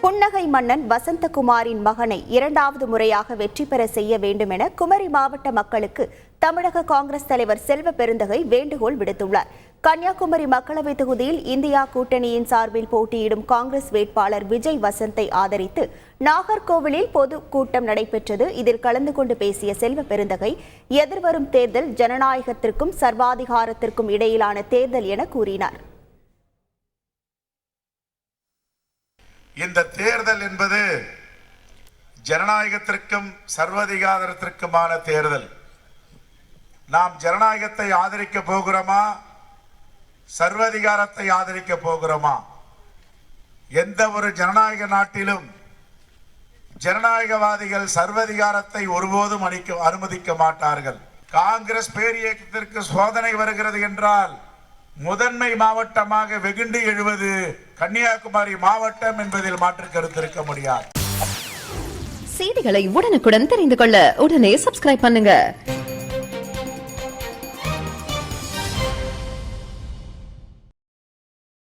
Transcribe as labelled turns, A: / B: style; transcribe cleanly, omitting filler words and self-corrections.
A: புன்னகை மன்னன் வசந்தகுமாரின் மகனை இரண்டாவது முறையாக வெற்றி பெற செய்ய வேண்டும் என குமரி மாவட்ட மக்களுக்கு தமிழக காங்கிரஸ் தலைவர் செல்வ பெருந்தகை வேண்டுகோள் விடுத்துள்ளார். கன்னியாகுமரி மக்களவைத் தொகுதியில் இந்தியா கூட்டணியின் சார்பில் போட்டியிடும் காங்கிரஸ் வேட்பாளர் விஜய் வசந்தை ஆதரித்து நாகர்கோவிலில் பொது கூட்டம் நடைபெற்றது. இதில் கலந்து கொண்டு பேசிய செல்வ பெருந்தகை, எதிர்வரும் தேர்தல் ஜனநாயகத்திற்கும் சர்வாதிகாரத்திற்கும் இடையிலான தேர்தல் என கூறினார்.
B: இந்த தேர்தல் என்பது ஜனநாயகத்திற்கும் சர்வாதிகாரத்திற்குமான தேர்தல். நாம் ஜனநாயகத்தை ஆதரிக்க போகிறோமா, சர்வாதிகாரத்தை ஆதரிக்க போகிறோமா? எந்த ஒரு ஜனநாயக நாட்டிலும் ஜனநாயகவாதிகள் சர்வாதிகாரத்தை ஒருபோதும் அனுமதிக்க மாட்டார்கள். காங்கிரஸ் பேரியக்கத்திற்கு சோதனை வருகிறது என்றால் முதன்மை மாவட்டமாக வெகுண்டு எழுவது கன்னியாகுமரி மாவட்டம் என்பதில் மாற்று கருத்து இருக்க முடியாது.
C: செய்திகளை உடனுக்குடன் தெரிந்து கொள்ள உடனே சப்ஸ்கிரைப் பண்ணுங்க.